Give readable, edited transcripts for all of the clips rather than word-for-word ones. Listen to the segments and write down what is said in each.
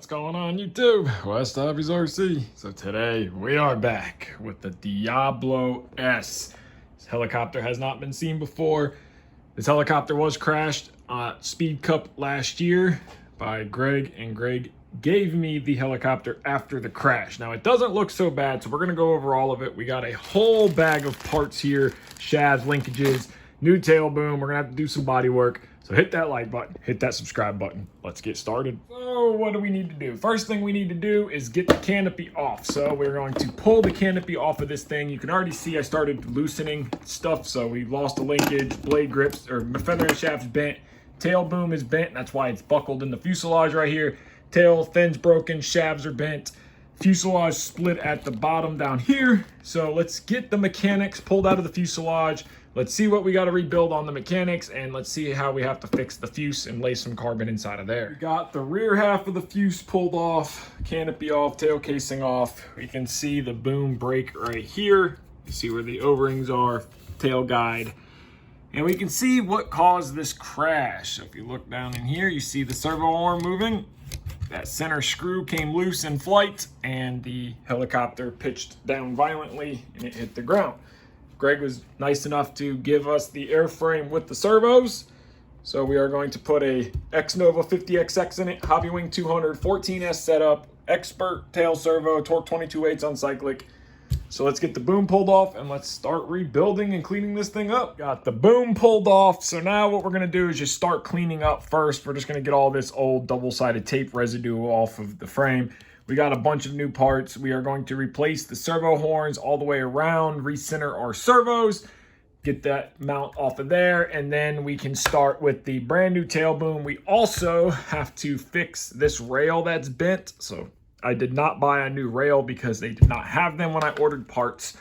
going on YouTube? WestHobbiesRC. So today we are back with the Diablo S. This helicopter has not been seen before. This helicopter was crashed at Speed Cup last year by Greg, and Greg gave me the helicopter after the crash. Now it doesn't look so bad, so we're gonna go over all of it. We got a whole bag of parts here, shafts, linkages, new tail boom. We're gonna have to do some body work. So hit that like button, hit that subscribe button. Let's get started. So what do we need to do? First thing we need to do is get the canopy off. So we're going to pull the canopy off of this thing. You can already see I started loosening stuff. So we lost a linkage, blade grips, or feather and shaft's bent. Tail boom is bent. That's why it's buckled in the fuselage right here. Tail fin's broken, shafts are bent. Fuselage split at the bottom down here. So let's get the mechanics pulled out of the fuselage. Let's see what we got to rebuild on the mechanics, and let's see how we have to fix the fuse and lay some carbon inside of there. We got the rear half of the fuse pulled off, canopy off, tail casing off. We can see the boom brake right here. You see where the O-rings are, tail guide. And we can see what caused this crash. So if you look down in here, you see the servo arm moving. That center screw came loose in flight, and the helicopter pitched down violently, and it hit the ground. Greg was nice enough to give us the airframe with the servos. So we are going to put a X-Nova 50XX in it, Hobby Wing 200, 14S setup, expert tail servo, torque 22/8 on cyclic. So let's get the boom pulled off and let's start rebuilding and cleaning this thing up. Got the boom pulled off. So now what we're gonna do is just start cleaning up first. We're just gonna get all this old double-sided tape residue off of the frame. We got a bunch of new parts. We are going to replace the servo horns all the way around, recenter our servos, get that mount off of there, and then we can start with the brand new tail boom. We also have to fix this rail that's bent. So I did not buy a new rail because they did not have them when I ordered parts.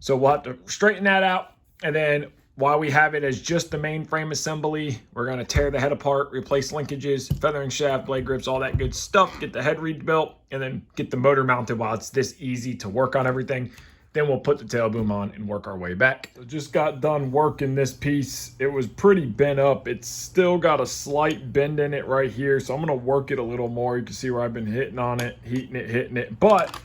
So we'll have to straighten that out, and then while we have it as just the mainframe assembly, we're going to tear the head apart, replace linkages, feathering shaft, blade grips, all that good stuff, get the head rebuilt, and then get the motor mounted while it's this easy to work on everything. Then we'll put the tail boom on and work our way back. So just got done working this piece. It was pretty bent up. It's still got a slight bend in it right here, so I'm going to work it a little more. You can see where I've been hitting on it, heating it, hitting it, but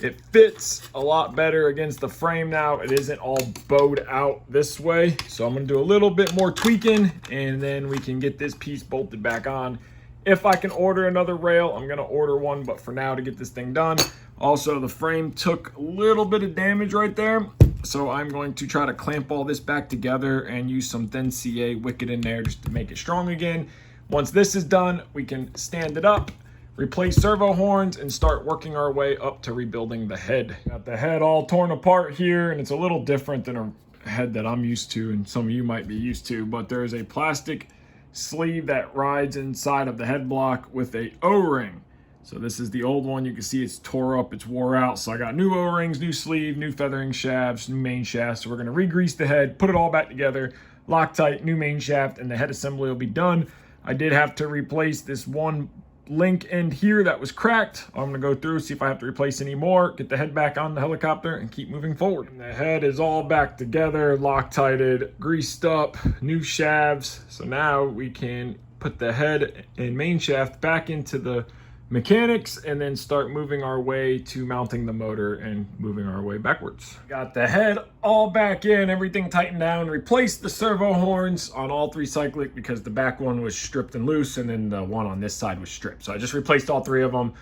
it fits a lot better against the frame now. It isn't all bowed out this way. So I'm gonna do a little bit more tweaking, and then we can get this piece bolted back on. If I can order another rail, I'm gonna order one, but for now to get this thing done. Also, the frame took a little bit of damage right there. So I'm going to try to clamp all this back together and use some thin CA wicket in there just to make it strong again. Once this is done, we can stand it up, replace servo horns, and start working our way up to rebuilding the head. Got the head all torn apart here, and it's a little different than a head that I'm used to and some of you might be used to, but there is a plastic sleeve that rides inside of the head block with a O-ring. So this is the old one. You can see it's tore up, it's wore out. So I got new O-rings, new sleeve, new feathering shafts, new main shafts. So we're gonna re-grease the head, put it all back together, Loctite, new main shaft, and the head assembly will be done. I did have to replace this one link end here that was cracked. I'm gonna go through, see if I have to replace any more, get the head back on the helicopter, and keep moving forward. And the head is all back together, Loctited, greased up, new shafts. So now we can put the head and main shaft back into the mechanics and then start moving our way to mounting the motor and moving our way backwards. Got the head all back in, everything tightened down, replaced the servo horns on all three cyclic because the back one was stripped and loose, and then the one on this side was stripped. So I just replaced all three of them.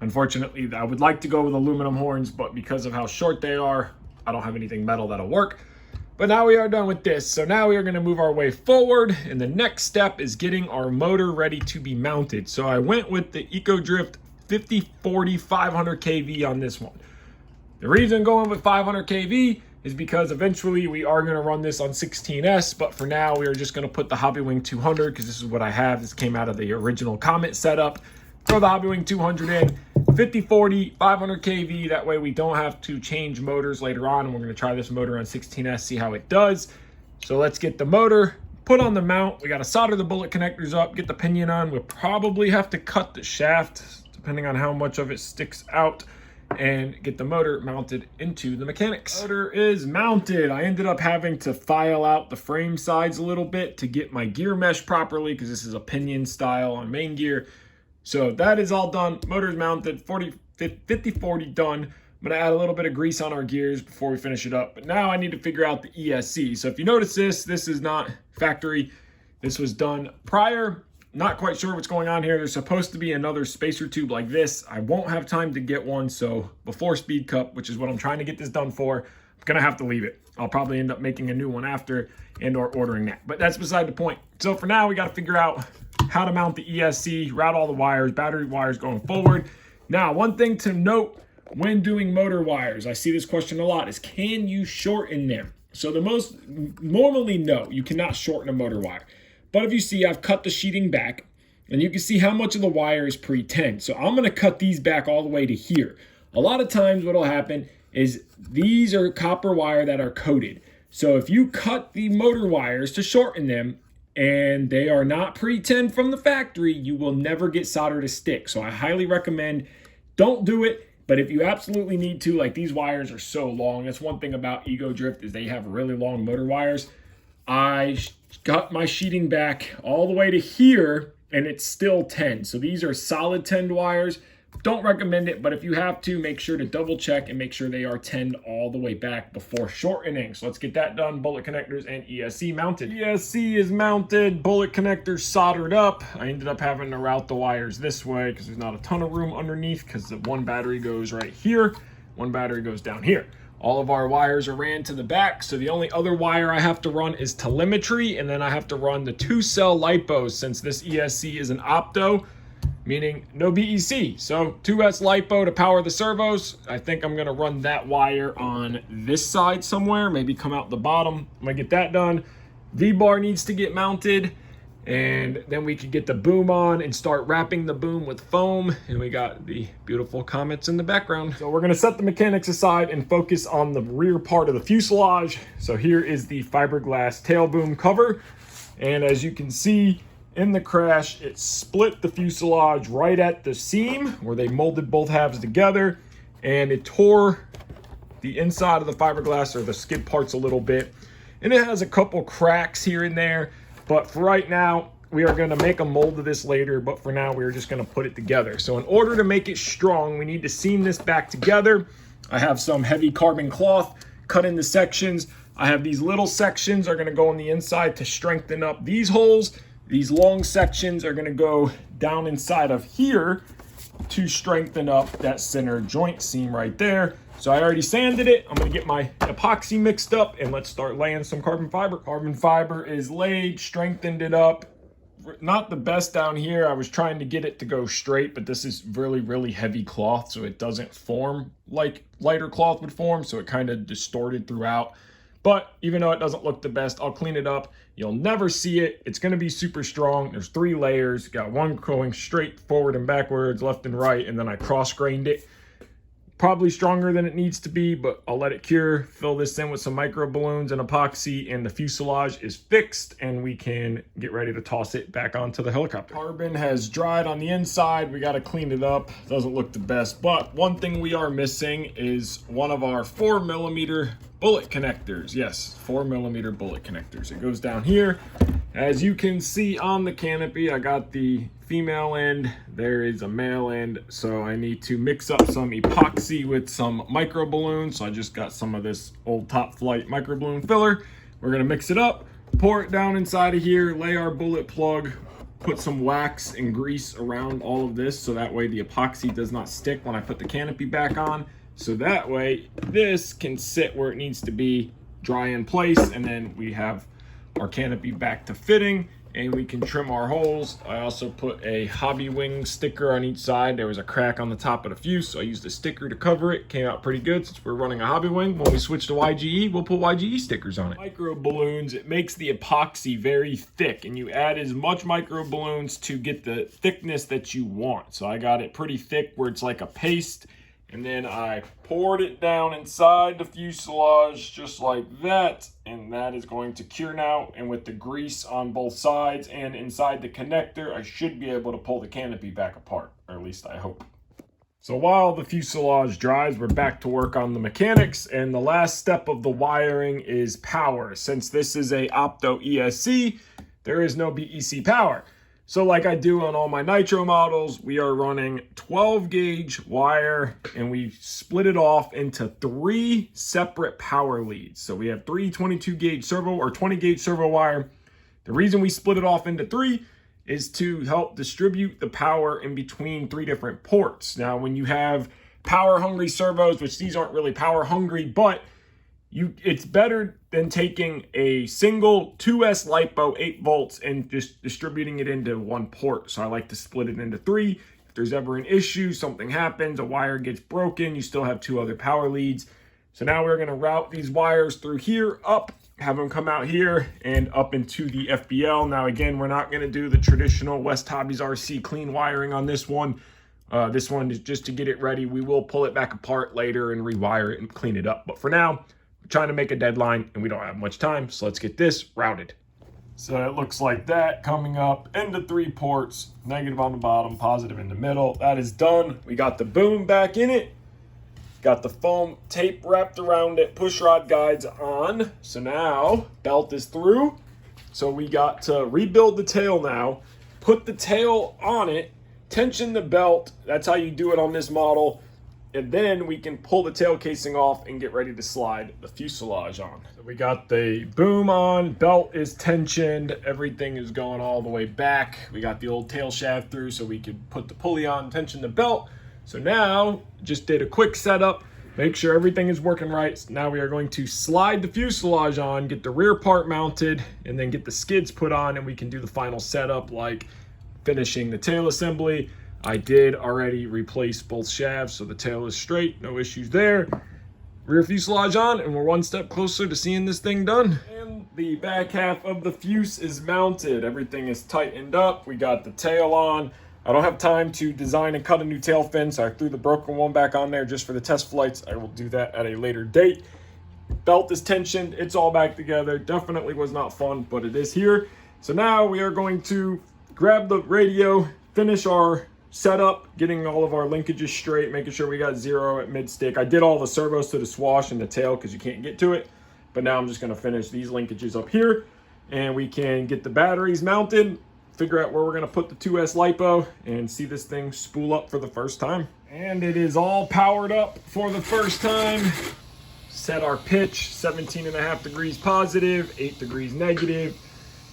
Unfortunately, I would like to go with aluminum horns, but because of how short they are, I don't have anything metal that'll work. But now we are done with this. So now we are gonna move our way forward, and the next step is getting our motor ready to be mounted. So I went with the EcoDrift 5040 500 kV on this one. The reason going with 500 kV is because eventually we are gonna run this on 16S, but for now we are just gonna put the Hobby Wing 200, because this is what I have. This came out of the original Comet setup. Throw the Hobby Wing 200 in, 5040, 500 kV. That way we don't have to change motors later on. And we're gonna try this motor on 16S, see how it does. So let's get the motor put on the mount. We gotta solder the bullet connectors up, get the pinion on. We'll probably have to cut the shaft, depending on how much of it sticks out, and get the motor mounted into the mechanics. Motor is mounted. I ended up having to file out the frame sides a little bit to get my gear mesh properly, because this is a pinion style on main gear. So that is all done. Motor's mounted, 50-40 done. I'm gonna add a little bit of grease on our gears before we finish it up. But now I need to figure out the ESC. So if you notice this is not factory. This was done prior. Not quite sure what's going on here. There's supposed to be another spacer tube like this. I won't have time to get one. So before Speed Cup, which is what I'm trying to get this done for, I'm gonna have to leave it. I'll probably end up making a new one after and or ordering that. But that's beside the point. So for now, we gotta figure out how to mount the ESC, route all the wires, battery wires going forward. Now, one thing to note when doing motor wires, I see this question a lot, is can you shorten them? So normally no, you cannot shorten a motor wire. But if you see, I've cut the sheeting back and you can see how much of the wire is pre-10. So I'm gonna cut these back all the way to here. A lot of times what'll happen is these are copper wire that are coated. So if you cut the motor wires to shorten them and they are not pre-10 from the factory, you will never get solder to stick. So I highly recommend don't do it. But if you absolutely need to, like these wires are so long. That's one thing about Ego Drift is they have really long motor wires. I got my sheeting back all the way to here and it's still 10. So these are solid 10 wires. Don't recommend it, but if you have to, make sure to double check and make sure they are 10 all the way back before shortening. So let's get that done. Bullet connectors and ESC mounted. ESC is mounted, bullet connectors soldered up. I ended up having to route the wires this way because there's not a ton of room underneath because the one battery goes right here, one battery goes down here. All of our wires are ran to the back, so the only other wire I have to run is telemetry, and then I have to run the 2-cell LiPos since this ESC is an opto, meaning no BEC. So 2S LiPo to power the servos. I think I'm gonna run that wire on this side somewhere, maybe come out the bottom. I'm gonna get that done. V-bar needs to get mounted, and then we can get the boom on and start wrapping the boom with foam. And we got the beautiful comets in the background. So we're gonna set the mechanics aside and focus on the rear part of the fuselage. So here is the fiberglass tail boom cover. And as you can see, in the crash, it split the fuselage right at the seam where they molded both halves together, and it tore the inside of the fiberglass or the skid parts a little bit. And it has a couple cracks here and there, but for right now, we are gonna make a mold of this later, but for now, we're just gonna put it together. So in order to make it strong, we need to seam this back together. I have some heavy carbon cloth cut into sections. I have these little sections are gonna go on the inside to strengthen up these holes. These long sections are gonna go down inside of here to strengthen up that center joint seam right there. So I already sanded it. I'm gonna get my epoxy mixed up and let's start laying some carbon fiber. Carbon fiber is laid, strengthened it up. Not the best down here. I was trying to get it to go straight, but this is really, really heavy cloth, so it doesn't form like lighter cloth would form, so it kind of distorted throughout. But even though it doesn't look the best, I'll clean it up. You'll never see it. It's gonna be super strong. There's 3 layers. Got one going straight forward and backwards, left and right, and then I cross-grained it. Probably stronger than it needs to be, but I'll let it cure. Fill this in with some micro balloons and epoxy, and the fuselage is fixed, and we can get ready to toss it back onto the helicopter. Carbon has dried on the inside. We gotta clean it up. Doesn't look the best, but one thing we are missing is one of our 4mm bullet connectors. Yes, 4mm bullet connectors. It goes down here. As you can see on the canopy, I got the female end, there is a male end, so I need to mix up some epoxy with some micro balloons. So I just got some of this old Top Flight micro balloon filler. We're gonna mix it up, pour it down inside of here, lay our bullet plug, put some wax and grease around all of this so that way the epoxy does not stick when I put the canopy back on. So that way this can sit where it needs to be, dry in place, and then we have our canopy back to fitting and we can trim our holes. I also put a hobby wing sticker on each side. There was a crack on the top of the fuse, so I used a sticker to cover it. Came out pretty good since we're running a hobby wing. When we switch to YGE, we'll put YGE stickers on it. Micro balloons, it makes the epoxy very thick, and you add as much micro balloons to get the thickness that you want. So I got it pretty thick where it's like a paste, and then I poured it down inside the fuselage just like that, and that is going to cure now. And with the grease on both sides and inside the connector, I should be able to pull the canopy back apart, or at least I hope. So while the fuselage dries, we're back to work on the mechanics, and the last step of the wiring is power. Since this is a opto ESC, there is no BEC power. So like I do on all my nitro models, we are running 12 gauge wire, and we split it off into 3 separate power leads. So we have 3 22 gauge servo or 20 gauge servo wire. The reason we split it off into 3 is to help distribute the power in between 3 different ports. Now, when you have power hungry servos, which these aren't really power hungry, but it's better than taking a single 2S LiPo 8 volts and just distributing it into 1 port. So I like to split it into 3. If there's ever an issue, something happens, a wire gets broken, you still have 2 other power leads. So now we're going to route these wires through here, up, have them come out here and up into the FBL. Now again, we're not going to do the traditional WestHobbiesRC clean wiring on this one. This one is just to get it ready. We will pull it back apart later and rewire it and clean it up. But for now, trying to make a deadline and we don't have much time, so let's get this routed. So it looks like that, coming up into 3 ports, negative on the bottom, positive in the middle. That is done. We got the boom back in it, got the foam tape wrapped around it, push rod guides on. So now belt is through, so we got to rebuild the tail now, put the tail on it, tension the belt. That's how you do it on this model. And then we can pull the tail casing off and get ready to slide the fuselage on. So we got the boom on, belt is tensioned, everything is going all the way back. We got the old tail shaft through so we could put the pulley on, tension the belt. So now, just did a quick setup, make sure everything is working right. So now we are going to slide the fuselage on, get the rear part mounted, and then get the skids put on, and we can do the final setup like finishing the tail assembly. I did already replace both shafts, so the tail is straight, no issues there. Rear fuselage on, and we're 1 step closer to seeing this thing done. And the back half of the fuse is mounted. Everything is tightened up. We got the tail on. I don't have time to design and cut a new tail fin, so I threw the broken one back on there just for the test flights. I will do that at a later date. Belt is tensioned. It's all back together. Definitely was not fun, but it is here. So now we are going to grab the radio, finish our setup, getting all of our linkages straight, making sure we got 0 at mid stick. I did all the servos to the swash and the tail because you can't get to it, but now I'm just going to finish these linkages up here, and we can get the batteries mounted, figure out where we're going to put the 2S LiPo, and see this thing spool up for the first time. And it is all powered up for the first time. Set our pitch, 17.5 degrees positive, 8 degrees negative.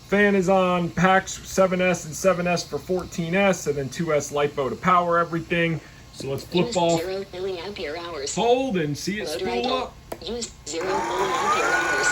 Fan is on, packs 7S and 7S for 14S, and then 2S LiPo to power everything. So let's flip off, 0 milliampere hours. hold, and see it spool up. Use 0 milliampere hours.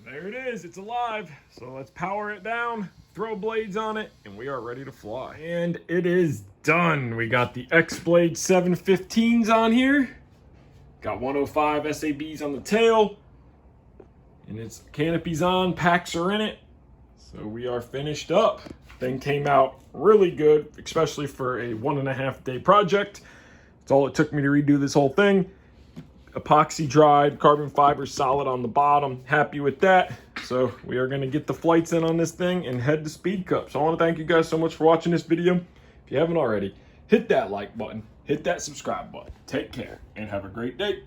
There it is, it's alive. So let's power it down, throw blades on it, and we are ready to fly. And it is done. We got the X-Blade 715s on here. Got 105 SABs on the tail. And its canopy's on, packs are in it. So we are finished up. Thing came out really good, especially for a 1.5 day project. That's all it took me to redo this whole thing. Epoxy dried, carbon fiber solid on the bottom. Happy with that. So we are going to get the flights in on this thing and head to Speed Cup. So I want to thank you guys so much for watching this video. If you haven't already, hit that like button, hit that subscribe button. Take care and have a great day.